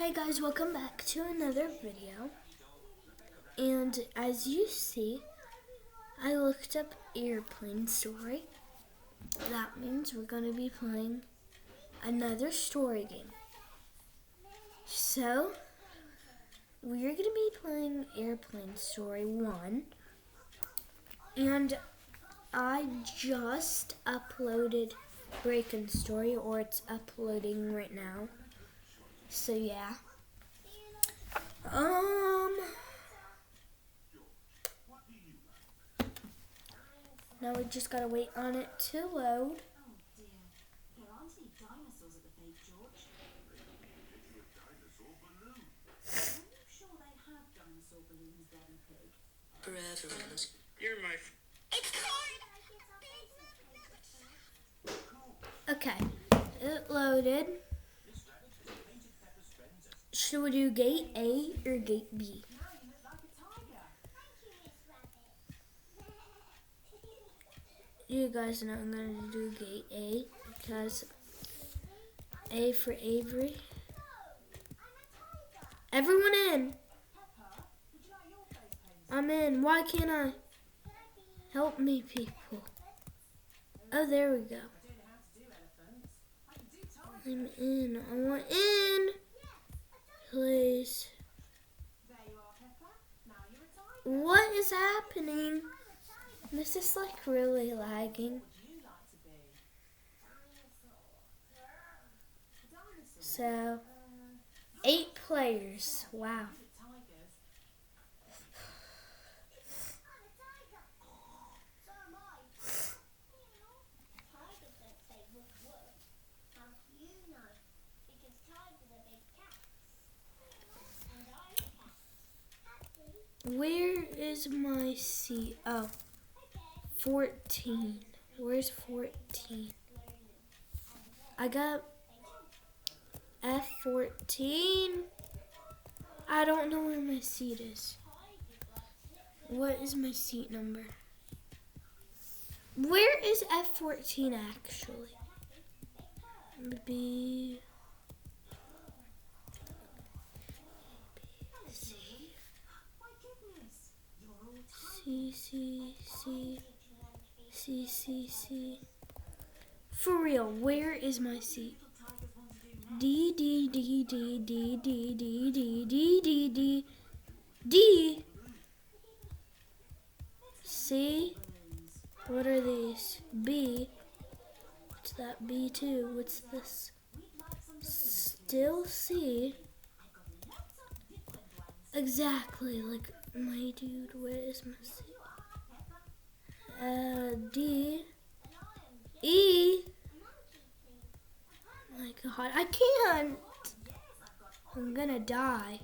Hey guys, welcome back to another video. And as you see, I looked up Airplane Story. That means we're going to be playing another story game. So, we're going to be playing Airplane Story 1. And I just uploaded Breakin' Story, or it's uploading right now. So yeah. Now we just gotta wait on it to load. You're my. Okay, it loaded. Should we do gate A or gate B? You guys know I'm going to do gate A because A for Avery. Everyone in. I'm in. Why can't I? Help me, people. Oh, there we go. I'm in. I want in. Please. What is happening? This is like really lagging. So, 8 players. Wow. Where is my seat? Oh, 14. Where's 14? I got F14. I don't know where my seat is. What is my seat number? Where is F14 actually? B. C. For real, where is my seat? D. C. What are these? B. What's that? B2. What's this? Still C. Exactly, like my dude. Where is my seat? D. E. My God, I can't. I'm gonna die.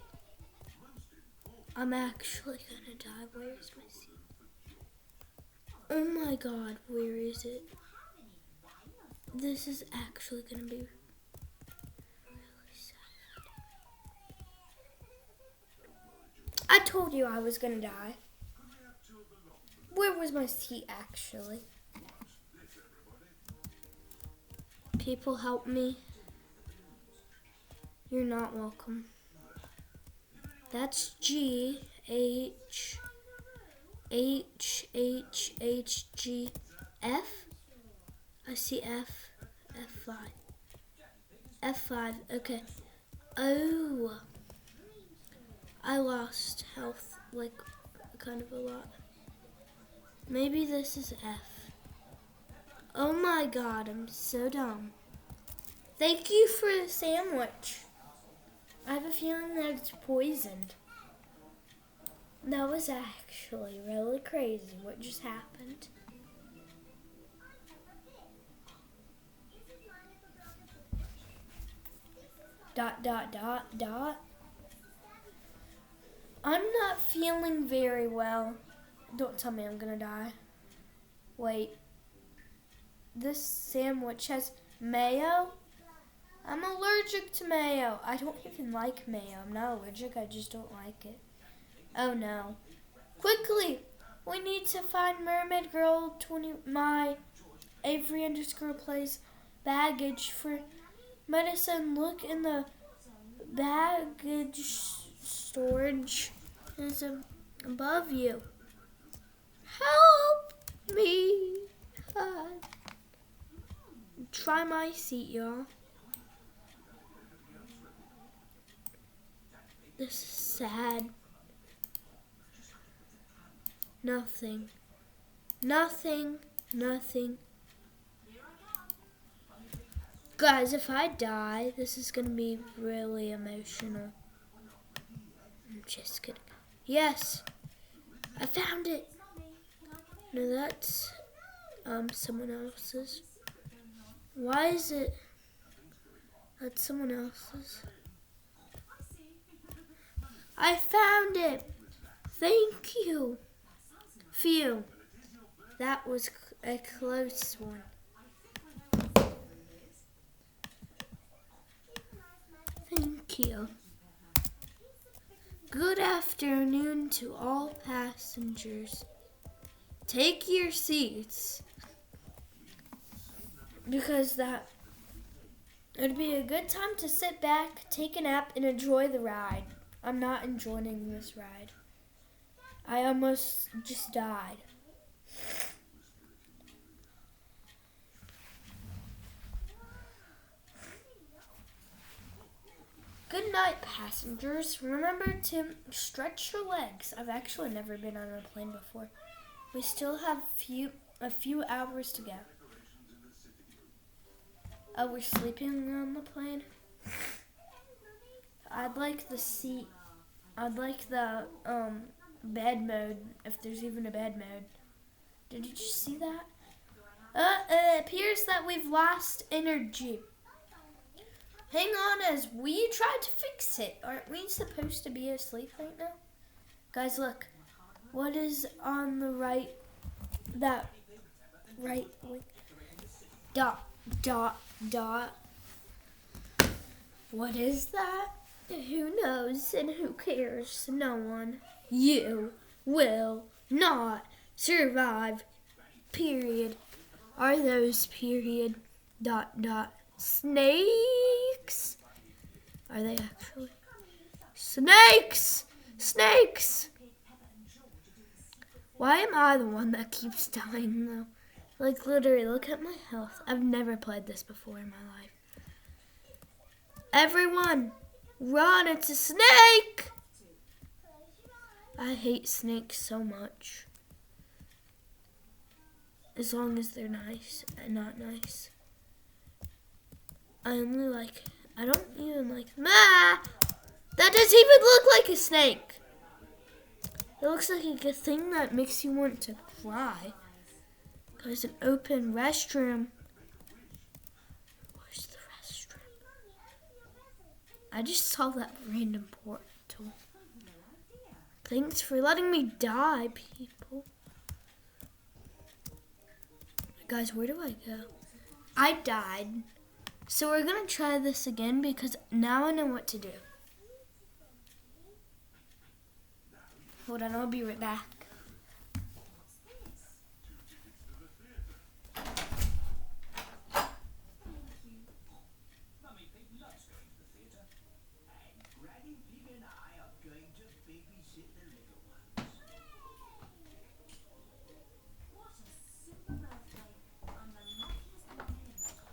I'm actually gonna die. Where is my seat? Oh my God, where is it? This is actually gonna be really sad. I told you I was gonna die. Where was my seat actually? People help me. You're not welcome. That's G, H, G, F. I see F, F5. F5, okay. Oh, I lost health, like, kind of a lot. Maybe this is F. Oh my God, I'm so dumb. Thank you for the sandwich. I have a feeling that it's poisoned. That was actually really crazy what just happened. Dot. I'm not feeling very well. Don't tell me I'm gonna die. Wait. This sandwich has mayo? I'm allergic to mayo. I don't even like mayo. I'm not allergic, I just don't like it. Oh no. Quickly! We need to find Mermaid Girl 20, my Avery_plays baggage for medicine. Look in the baggage storage is above you. Help me. Try my seat, y'all. This is sad. Nothing. Guys, if I die, this is gonna be really emotional. I'm just kidding. Yes, I found it. No, that's someone else's. Why is it? That's someone else's. I found it. Thank you. Phew. That was a close one. Thank you. Good afternoon to all passengers. Take your seats. Because it'd be a good time to sit back, take a nap, and enjoy the ride. I'm not enjoying this ride. I almost just died. Good night, passengers. Remember to stretch your legs. I've actually never been on a plane before. We still have a few hours to go. Oh, we're sleeping on the plane? I'd like the seat. I'd like the bed mode, if there's even a bed mode. Did you just see that? It appears that we've lost energy. Hang on as we try to fix it. Aren't we supposed to be asleep right now? Guys, look. What is on the right? That right wing. Dot. What is that? Who knows and who cares? No one. You will not survive. Period. Are those period? Snakes? Are they actually? Snakes! Snakes! Why am I the one that keeps dying though? Like literally, look at my health. I've never played this before in my life. Everyone, run, it's a snake! I hate snakes so much. As long as they're nice and not nice. I don't even like, that doesn't even look like a snake. It looks like a thing that makes you want to cry. There's an open restroom. Where's the restroom? I just saw that random portal. Thanks for letting me die, people. Guys, where do I go? I died. So we're going to try this again because now I know what to do. Hold on, I'll be right back.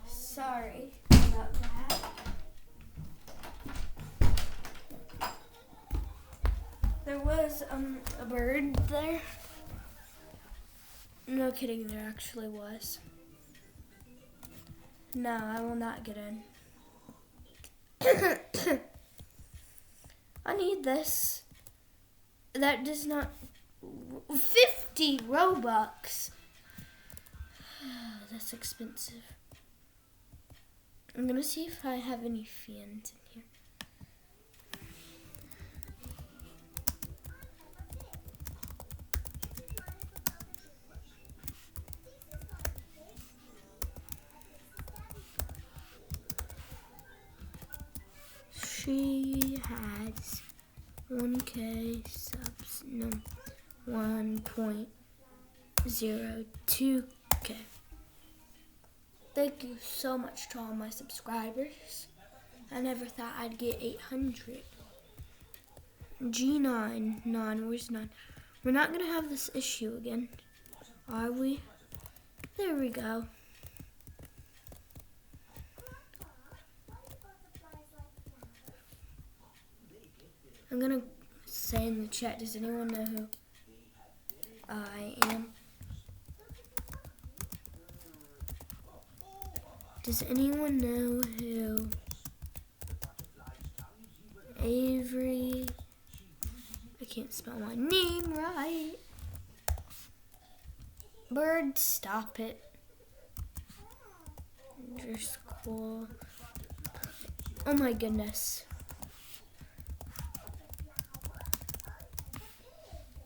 Sorry about that. There was a bird there. No kidding, there actually was. No, I will not get in. I need this. That does not... 50 Robux. That's expensive. I'm gonna see if I have any fans in here. She has 1K subs, no, 1.02K. Thank you so much to all my subscribers. I never thought I'd get 800. G9. 9. Where's 9? We're not going to have this issue again. Are we? There we go. I'm going to say in the chat, does anyone know who I am? Does anyone know who Avery? I can't spell my name right. Bird, stop it. Underscore. Oh my goodness.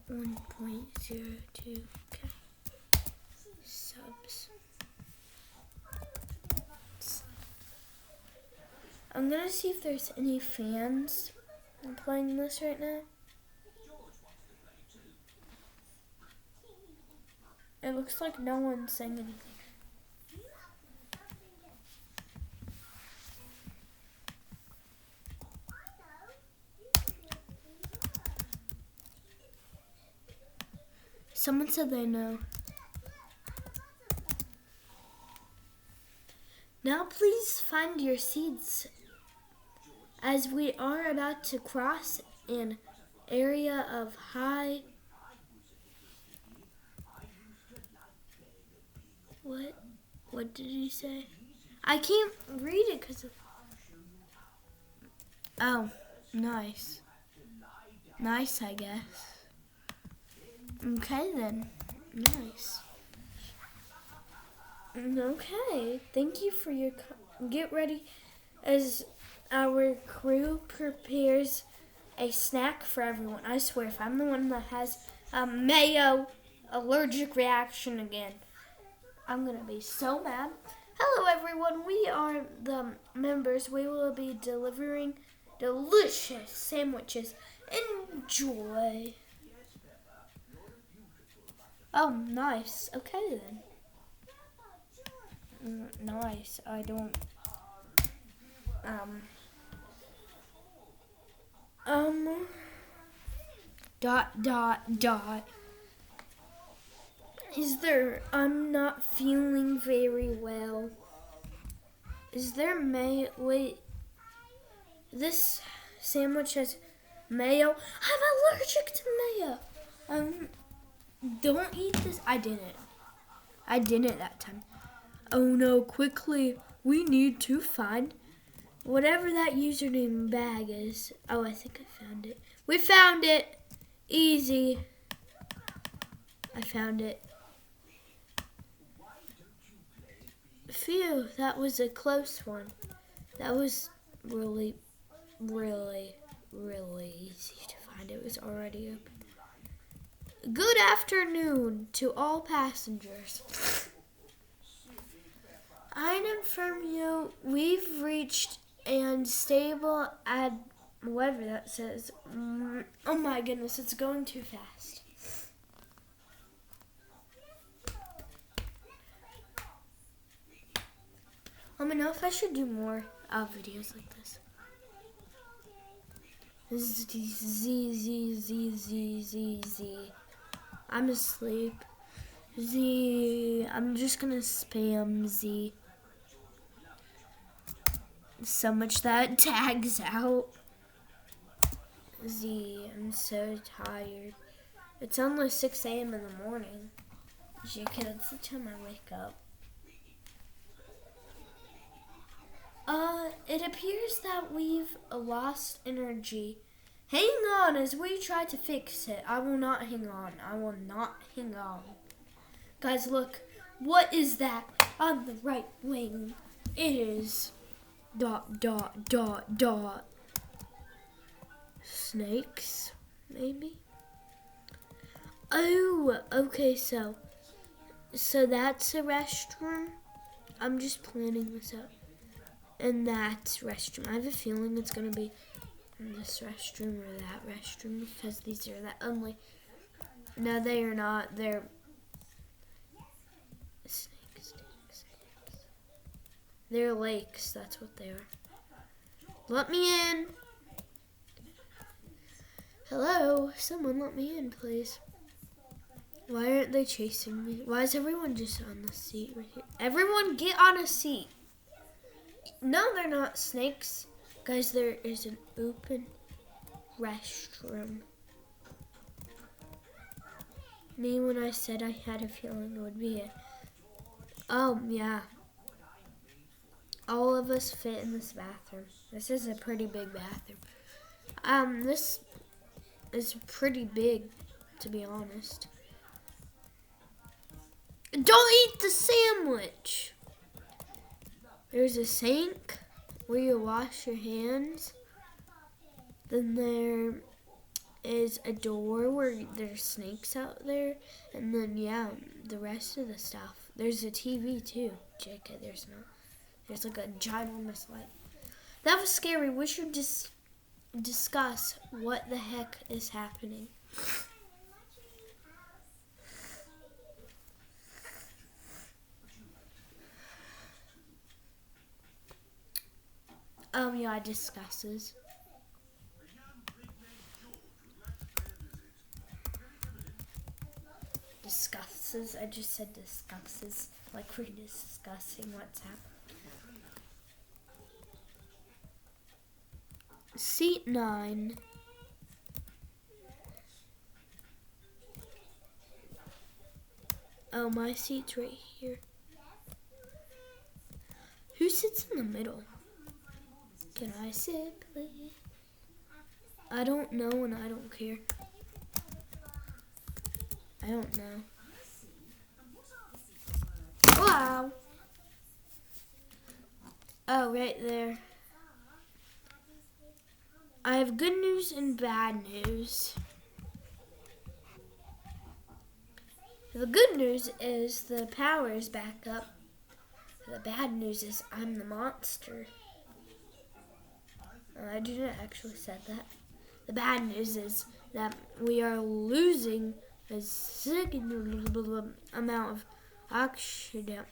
1.02k subs. I'm gonna see if there's any fans playing this right now. It looks like no one's saying anything. Someone said they know. Now please find your seeds, as we are about to cross an area of high... What did he say? I can't read it because of... Oh, nice. Nice, I guess. Okay then, nice. Okay, thank you for your... Get ready as our crew prepares a snack for everyone. I swear, if I'm the one that has a mayo allergic reaction again, I'm gonna be so mad. Hello everyone, we are the members. We will be delivering delicious sandwiches. Enjoy. Oh, nice. Okay then. Nice. I don't... Dot. Is there... I'm not feeling very well. Is there mayo... Wait. This sandwich has mayo. I'm allergic to mayo. Don't eat this. I didn't that time. Oh no, quickly. We need to find whatever that username bag is. Oh, I think I found it. We found it. Easy. I found it. Phew, that was a close one. That was really easy to find. It was already open. Good afternoon to all passengers. I inform you, we've reached and stable at whatever that says. Oh my goodness, it's going too fast. Let me know if I should do more videos like this. Z. I'm asleep. Z. I'm just gonna spam Z. So much that tags out. Z. I'm so tired. It's only 6 a.m. in the morning. That's the time I wake up. It appears that we've lost energy. Hang on as we try to fix it. I will not hang on. Guys, look. What is that on the right wing? It is ... Snakes, maybe? Oh, okay, so that's a restroom. I'm just planning this out. And that's restroom. I have a feeling it's going to be in this restroom or that restroom because these are the only... No, they are not. They're... Snakes. They're lakes. That's what they are. Let me in. Hello? Someone let me in, please. Why aren't they chasing me? Why is everyone just on the seat right here? Everyone get on a seat. No, they're not snakes. Guys, there is an open restroom. Me, when I said I had a feeling it would be it. Oh, yeah. All of us fit in this bathroom. This is a pretty big bathroom. This is pretty big, to be honest. Don't eat the sandwich! There's a sink where you wash your hands. Then there is a door where there's snakes out there. And then, yeah, the rest of the stuff. There's a TV, too. JK, there's not. There's like a ginormous light. That was scary. We should just discuss what the heck is happening. Yeah, discusses. Discusses. I just said discusses. Like we're discussing what's happening. Seat 9. Oh, my seat's right here. Who sits in the middle? Can I sit, please? I don't know and I don't care. I don't know. Wow. Oh, right there. I have good news and bad news. The good news is the power is back up. The bad news is I'm the monster. I didn't actually say that. The bad news is that we are losing a significant amount of oxygen.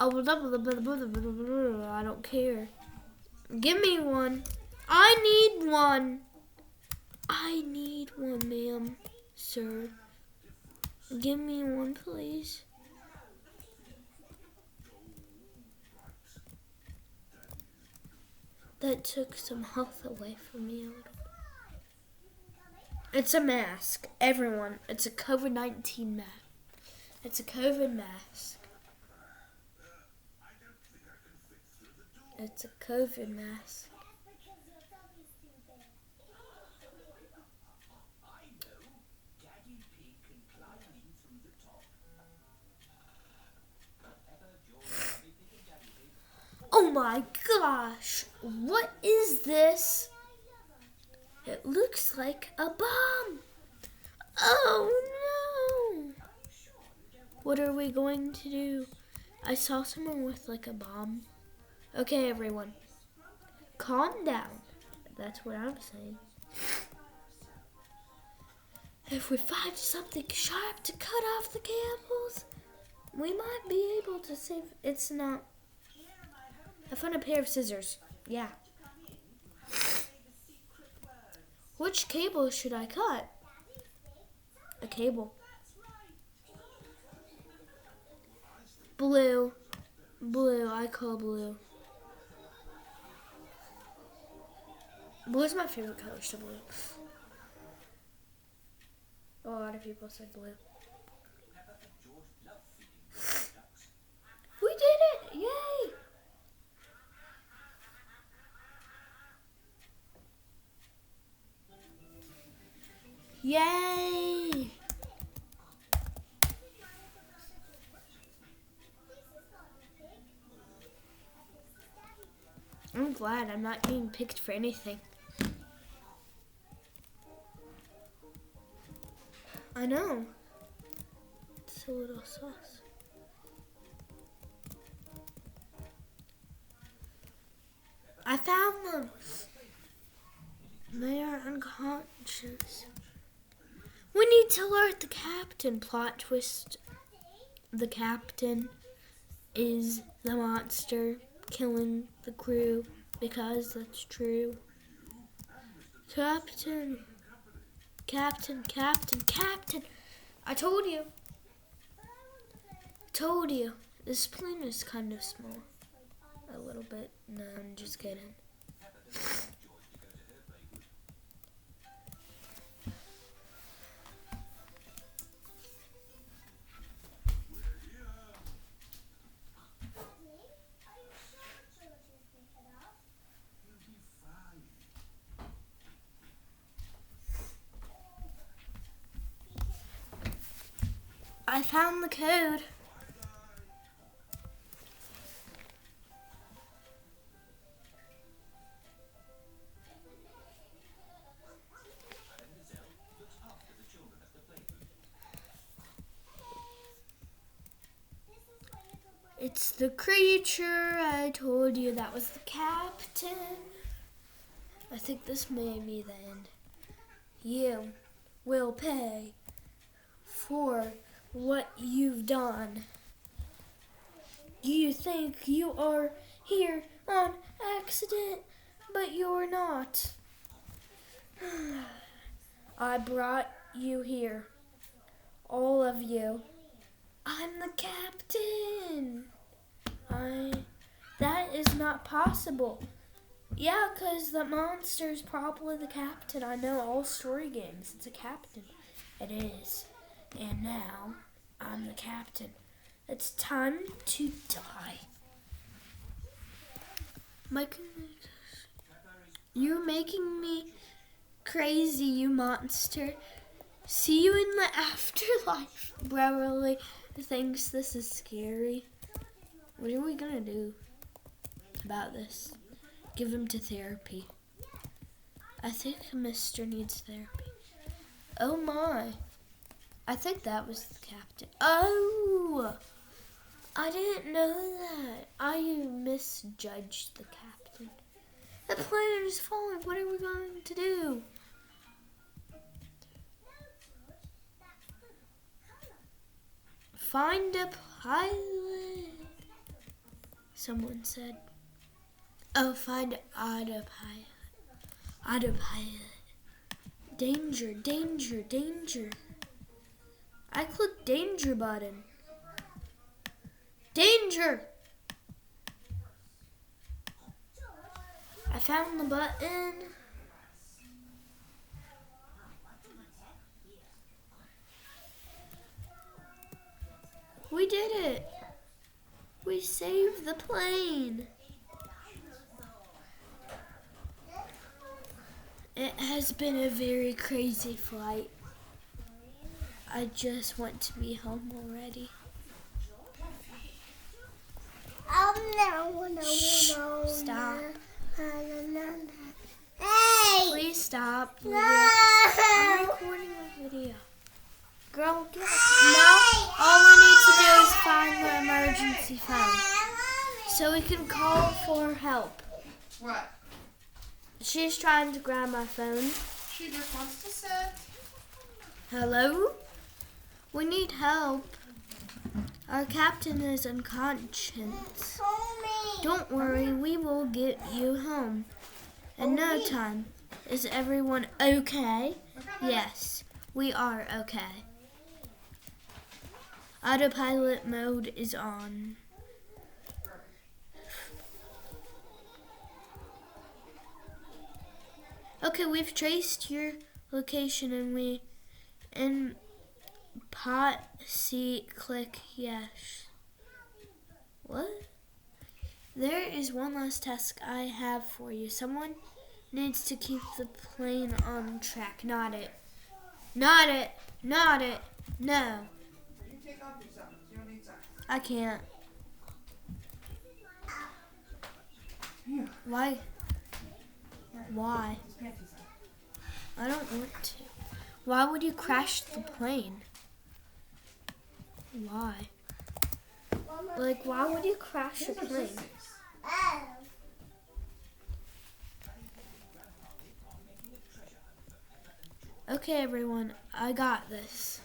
I don't care. Give me one. I need one. I need one, ma'am, sir. Give me one, please. That took some health away from me a little. It's a mask. Everyone, it's a COVID-19 mask. It's a COVID mask. It's a COVID mask. Oh my gosh, what is this? It looks like a bomb. Oh no. What are we going to do? I saw someone with like a bomb. Okay, everyone, calm down. That's what I'm saying. If we find something sharp to cut off the cables, we might be able to save. It's not. I found a pair of scissors. Yeah. Which cable should I cut? A cable. Blue. Blue. I call blue. Blue is my favorite color, so blue. A lot of people said blue. We did it! Yay! Yay! I'm glad I'm not being picked for anything. I know. It's a little sauce. I found them. They are unconscious. We need to alert the captain. Plot twist. The captain is the monster killing the crew. because that's true. Captain. Captain, Captain, Captain. I told you. Told you. This plane is kind of small. A little bit. No, I'm just kidding. I found the code. It's the creature. I told you that was the captain. I think this may be the end. You will pay for what you've done. You think you are here on accident, but you're not. I brought you here. All of you. I'm the captain. That is not possible. Yeah, 'cause the monster's probably the captain. I know all story games. It's a captain. It is. And now, I'm the captain. It's time to die. You're making me crazy, you monster. See you in the afterlife. Beverly thinks this is scary. What are we gonna do about this? Give him to therapy. I think Mr. needs therapy. Oh my. I think that was the captain. Oh! I didn't know that. I misjudged the captain. The planet is falling. What are we going to do? Find a pilot, someone said. Oh, find autopilot. Autopilot. Danger, danger, danger. I clicked danger button. Danger! I found the button. We did it. We saved the plane. It has been a very crazy flight. I just want to be home already. Shh, stop. Hey! Please stop. No! I'm recording a video. Girl, get up. Now, all we need to do is find the emergency phone so we can call for help. What? She's trying to grab my phone. She just wants to sit. Hello? We need help. Our captain is unconscious. Don't worry, we will get you home in no time. Is everyone okay? Yes, we are okay. Autopilot mode is on. Okay, we've traced your location and we pot seat click yes. What? There is one last task I have for you. Someone needs to keep the plane on track. Not it. Not it. Not it. No. You take off your socks. You don't need socks. I can't. Here. Why? Why? These panties on. I don't want to. Why would you crash the plane? Why? Like, why would you crash a These are plane? sissies. Okay, everyone, I got this.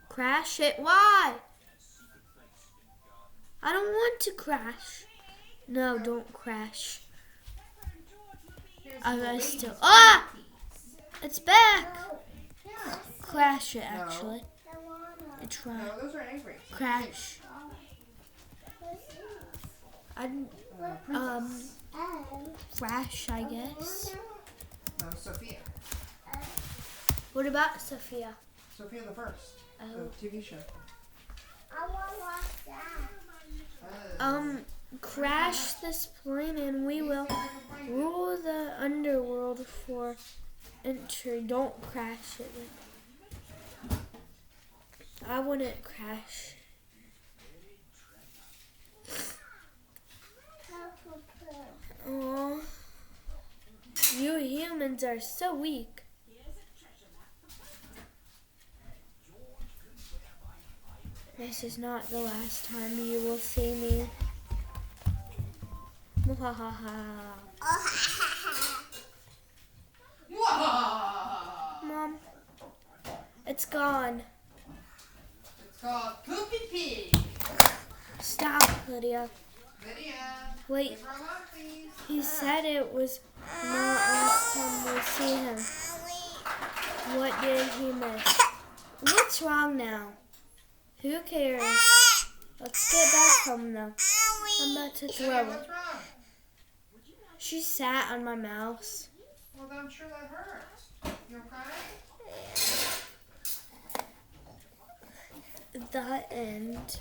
Crash it. Why? I don't want to crash. No, don't crash. Here's I the gotta ladies' still. piece. Ah! It's back. Yeah. Crash it actually. I try. No, those are angry. Crash. I Princess. crash, I guess. No, Sophia. What about Sophia? Sophia the First. Oh. The TV show. Crash this plane and we will rule the underworld for entry. Don't crash it. I wouldn't crash. Aw. You humans are so weak. This is not the last time you will see me. Mwahaha. Mom, it's gone. It's called Poopy Pig. Stop, Lydia. Lydia. Wait, Give her a hug, please. he said it was not last time we see him. What did he miss? What's wrong now? Who cares? Let's get back home now. I'm about to throw Lydia, it. what's wrong? She sat on my mouse. Well, I'm sure that hurt. You okay? The end.